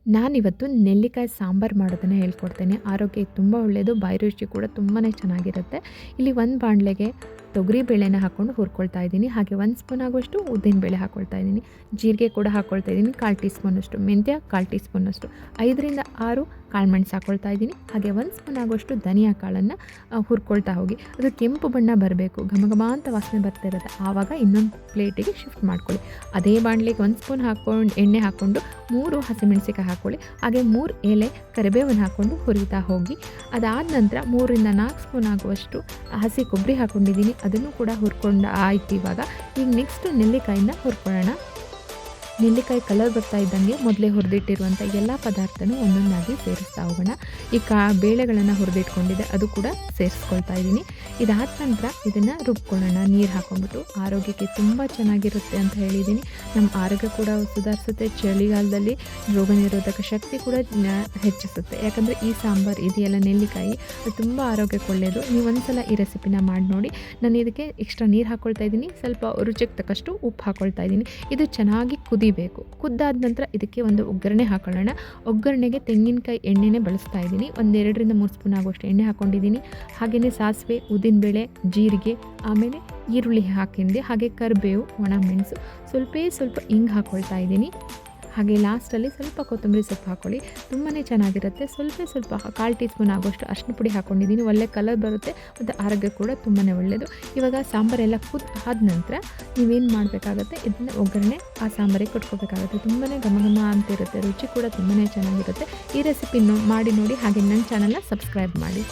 ನಾನಿವತ್ತು ನೆಲ್ಲಿಕಾಯಿ ಸಾಂಬಾರು ಮಾಡೋದನ್ನು ಹೇಳ್ಕೊಡ್ತೇನೆ. ಆರೋಗ್ಯಕ್ಕೆ ತುಂಬ ಒಳ್ಳೆಯದು, ಬಾಯಿ ರುಚಿ ಕೂಡ ತುಂಬಾ ಚೆನ್ನಾಗಿರುತ್ತೆ. ಇಲ್ಲಿ ಒಂದು ಬಾಣಲೆಗೆ ತೊಗರಿ ಬೇಳೆನ ಹಾಕ್ಕೊಂಡು ಹುರ್ಕೊಳ್ತಾ ಇದ್ದೀನಿ. ಹಾಗೆ 1 ಸ್ಪೂನ್ ಆಗುವಷ್ಟು ಉದ್ದಿನ ಬೇಳೆ ಹಾಕ್ಕೊಳ್ತಾ ಇದ್ದೀನಿ. ಜೀರಿಗೆ ಕೂಡ ಹಾಕ್ಕೊಳ್ತಾ ಇದ್ದೀನಿ. 1/4 ಟೀ ಸ್ಪೂನಷ್ಟು ಮೆಂತ್ಯ, 1/4 ಟೀ ಸ್ಪೂನಷ್ಟು 5ರಿಂದ 6 ಕಾಳುಮೆಣಸು ಹಾಕ್ಕೊಳ್ತಾ ಇದ್ದೀನಿ. ಹಾಗೆ 1 ಸ್ಪೂನ್ ಆಗುವಷ್ಟು ಧನಿಯಾ ಕಾಳನ್ನು ಹುರ್ಕೊಳ್ತಾ ಹೋಗಿ. ಅದು ಕೆಂಪು ಬಣ್ಣ ಬರಬೇಕು, ಘಮ ಘಮ ಅಂತ ವಾಸನೆ ಬರ್ತಾ ಇರುತ್ತೆ. ಆವಾಗ ಇನ್ನೊಂದು ಪ್ಲೇಟಿಗೆ ಶಿಫ್ಟ್ ಮಾಡ್ಕೊಳ್ಳಿ. ಅದೇ ಬಾಣಲೆಗೆ 1 ಸ್ಪೂನ್ ಹಾಕ್ಕೊಂಡು ಎಣ್ಣೆ ಹಾಕ್ಕೊಂಡು 3 ಹಸಿಮೆಣಸಿಕಾಯಿ ಹಾಕ್ಕೊಳ್ಳಿ. ಹಾಗೆ 3 ಎಲೆ ಕರಿಬೇವನ್ನು ಹಾಕ್ಕೊಂಡು ಹುರಿತಾ ಹೋಗಿ. ಅದಾದ ನಂತರ 3ರಿಂದ 4 ಸ್ಪೂನ್ ಆಗುವಷ್ಟು ಹಸಿ ಕೊಬ್ಬರಿ ಹಾಕ್ಕೊಂಡಿದ್ದೀನಿ. ಅದನ್ನು ಕೂಡ ಹುರ್ಕೊಂಡು ಆಯ್ತು. ಈಗ ನೆಕ್ಸ್ಟ್ ನೆಲ್ಲಿಕಾಯಿನ ಹುರ್ಕೊಳ್ಳೋಣ. ನೆಲ್ಲಿಕಾಯಿ ಕಲರ್ ಬರ್ತಾ ಇದ್ದಂಗೆ ಮೊದಲೇ ಹುರಿದಿಟ್ಟಿರುವಂಥ ಎಲ್ಲ ಪದಾರ್ಥನೂ ಒಂದೊಂದಾಗಿ ಸೇರಿಸ್ತಾ ಹೋಗೋಣ. ಈ ಬೇಳೆಗಳನ್ನು ಹುರಿದಿಟ್ಕೊಂಡಿದ್ದೆ ಅದು ಕೂಡ ಸೇರಿಸ್ಕೊಳ್ತಾ ಇದ್ದೀನಿ. ಇದಾದ ನಂತರ ಇದನ್ನು ರುಬ್ಕೊಳ್ಳೋಣ ನೀರು ಹಾಕ್ಕೊಂಡ್ಬಿಟ್ಟು. ಆರೋಗ್ಯಕ್ಕೆ ತುಂಬ ಚೆನ್ನಾಗಿರುತ್ತೆ ಅಂತ ಹೇಳಿದ್ದೀನಿ. ನಮ್ಮ ಆರೋಗ್ಯ ಕೂಡ ಸುಧಾರಿಸುತ್ತೆ. ಚಳಿಗಾಲದಲ್ಲಿ ರೋಗ ನಿರೋಧಕ ಶಕ್ತಿ ಕೂಡ ಹೆಚ್ಚಿಸುತ್ತೆ. ಯಾಕಂದರೆ ಈ ಸಾಂಬಾರು ಇದೆಯಲ್ಲ, ನೆಲ್ಲಿಕಾಯಿ ಅದು ತುಂಬ ಆರೋಗ್ಯಕ್ಕೆ ಒಳ್ಳೆಯದು. ನೀವು ಒಂದ್ಸಲ ಈ ರೆಸಿಪಿನ ಮಾಡಿ ನೋಡಿ. ನಾನು ಇದಕ್ಕೆ ಎಕ್ಸ್ಟ್ರಾ ನೀರು ಹಾಕ್ಕೊಳ್ತಾ ಇದ್ದೀನಿ. ಸ್ವಲ್ಪ ರುಚಿಗೆ ತಕ್ಕಷ್ಟು ಉಪ್ಪು ಹಾಕ್ಕೊಳ್ತಾ ಇದ್ದೀನಿ. ಇದು ಚೆನ್ನಾಗಿ ಕುದಿಬೇಕು. ಕುದ್ದಾದ ನಂತರ ಇದಕ್ಕೆ ಒಂದು ಒಗ್ಗರಣೆ ಹಾಕೊಳ್ಳೋಣ. ಒಗ್ಗರಣೆಗೆ ತೆಂಗಿನಕಾಯಿ ಎಣ್ಣೆನೇ ಬಳಸ್ತಾ ಇದ್ದೀನಿ. 2ರಿಂದ 3 ಸ್ಪೂನ್ ಆಗುವಷ್ಟು ಎಣ್ಣೆ ಹಾಕ್ಕೊಂಡಿದ್ದೀನಿ. ಹಾಗೆಯೇ ಸಾಸಿವೆ, ಉದ್ದಿನಬೇಳೆ, ಜೀರಿಗೆ, ಆಮೇಲೆ ಈರುಳ್ಳಿ ಹಾಕಿಂದೆ, ಹಾಗೆ ಕರಿಬೇವು, ಒಣಮೆಣಸು, ಸ್ವಲ್ಪ ಹಿಂಗೆ ಹಾಕ್ಕೊಳ್ತಾ ಇದ್ದೀನಿ. ಹಾಗೆ ಲಾಸ್ಟಲ್ಲಿ ಸ್ವಲ್ಪ ಕೊತ್ತಂಬರಿ ಸೊಪ್ಪು ಹಾಕ್ಕೊಳ್ಳಿ. ತುಂಬಾ ಚೆನ್ನಾಗಿರುತ್ತೆ. ಸ್ವಲ್ಪ 1/4 ಟೀ ಸ್ಪೂನ್ ಆಗುವಷ್ಟು ಅರಿಶಿನ ಪುಡಿ ಹಾಕ್ಕೊಂಡಿದ್ದೀನಿ. ಒಳ್ಳೆ ಕಲರ್ ಬರುತ್ತೆ ಮತ್ತು ಆರೋಗ್ಯ ಕೂಡ ತುಂಬಾ ಒಳ್ಳೆಯದು. ಇವಾಗ ಸಾಂಬಾರೆಲ್ಲ ಆದ ನಂತರ ನೀವೇನು ಮಾಡಬೇಕಾಗತ್ತೆ, ಇದನ್ನು ಒಗ್ಗರಣೆ ಆ ಸಾಂಬಾರಿಗೆ ಕೊಟ್ಕೋಬೇಕಾಗುತ್ತೆ. ತುಂಬಾ ಘಮ ಘಮ ಅಂತಿರುತ್ತೆ. ರುಚಿ ಕೂಡ ತುಂಬಾ ಚೆನ್ನಾಗಿರುತ್ತೆ. ಈ ರೆಸಿಪಿ ಮಾಡಿ ನೋಡಿ. ಹಾಗೆ ನನ್ನ ಚಾನಲ್ನ ಸಬ್ಸ್ಕ್ರೈಬ್ ಮಾಡಿ.